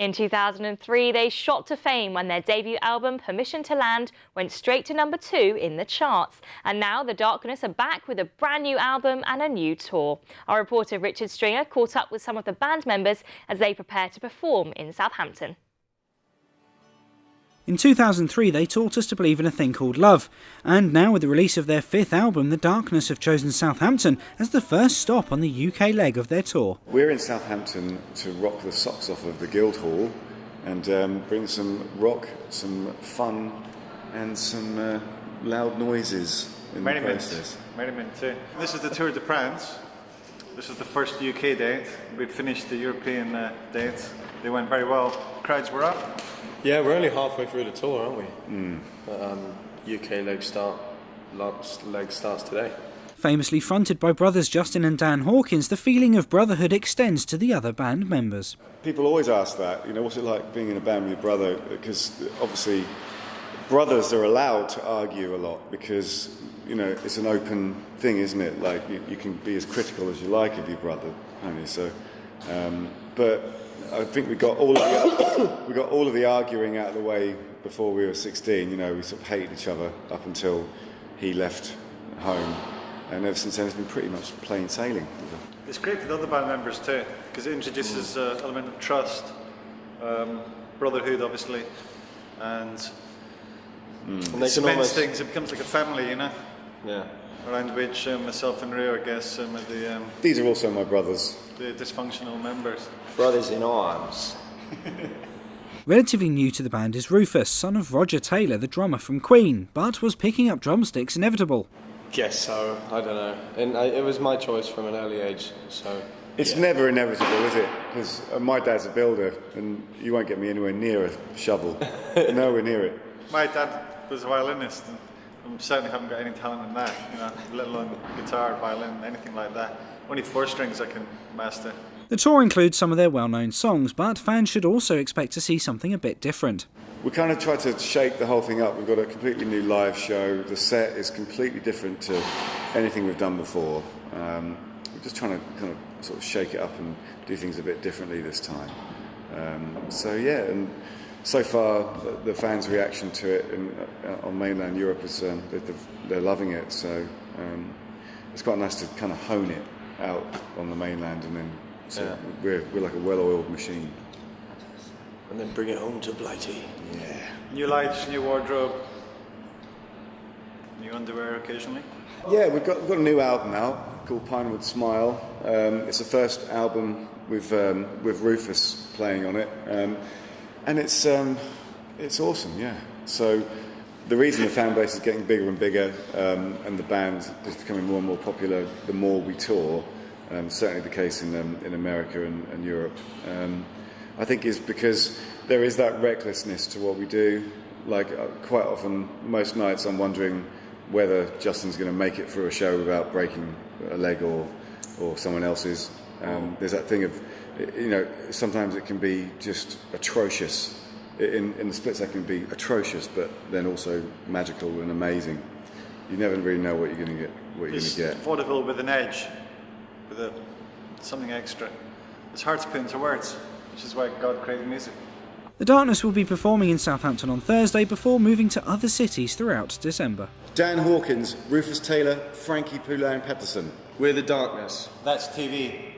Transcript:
In 2003, they shot to fame when their debut album, Permission to Land, went straight to #2 in the charts. And now The Darkness are back with a brand new album and a new tour. Our reporter Richard Stringer caught up with some of the band members as they prepare to perform in Southampton. In 2003, they taught us to believe in a thing called love, and now with the release of their 5th album, The Darkness have chosen Southampton as the first stop on the UK leg of their tour. We're in Southampton to rock the socks off of the Guildhall and bring some rock, some fun and some loud noises in the process. Merriment too. This is the Tour de France. This is the first UK date. We finished the European dates. They went very well. Crowds were up. Yeah, we're only halfway through the tour, aren't we? UK leg starts today. Famously fronted by brothers Justin and Dan Hawkins, the feeling of brotherhood extends to the other band members. People always ask that, what's it like being in a band with your brother? Because obviously brothers are allowed to argue a lot because, it's an open thing, isn't it? Like you can be as critical as you like of your brother, only so. But I think we got all of the arguing out of the way before we were 16. We sort of hated each other up until he left home, and ever since then it's been pretty much plain sailing. It's great with other band members too, because it introduces an element of trust, brotherhood, obviously, and it cements things. It becomes like a family, Yeah. Around which myself and Rio, I guess, These are also my brothers. The dysfunctional members. Brothers in arms. Relatively new to the band is Rufus, son of Roger Taylor, the drummer from Queen, but was picking up drumsticks inevitable. Guess so, I don't know. And it was my choice from an early age, so... It's never inevitable, is it? Because my dad's a builder, and you won't get me anywhere near a shovel. Nowhere near it. My dad was a violinist, and I certainly haven't got any talent in that, let alone guitar, violin, anything like that. Only 4 strings I can master. The tour includes some of their well-known songs, but fans should also expect to see something a bit different. We kind of tried to shake the whole thing up. We've got a completely new live show. The set is completely different to anything we've done before. We're just trying to kind of sort of shake it up and do things a bit differently this time. And so far the fans' reaction to it on mainland Europe is they're loving it. So it's quite nice to kind of hone it out on the mainland, and then we're like a well-oiled machine. And then bring it home to Blighty. Yeah. New lights, new wardrobe, new underwear occasionally. Yeah, we've got a new album out called Pinewood Smile. It's the first album with Rufus playing on it, and it's awesome. Yeah. So the reason the fan base is getting bigger and bigger, and the band is becoming more and more popular the more we tour. Certainly the case in America and Europe. I think is because there is that recklessness to what we do. Like quite often, most nights I'm wondering whether Justin's going to make it through a show without breaking a leg or someone else's. There's that thing of, sometimes it can be just atrocious. In the split second, it can be atrocious, but then also magical and amazing. You never really know what you're going to get. It's vaudeville with an edge, with something extra. It's hard to put into words, which is why God created music. The Darkness will be performing in Southampton on Thursday before moving to other cities throughout December. Dan Hawkins, Rufus Taylor, Frankie Poulain Pepperson. We're The Darkness. That's TV.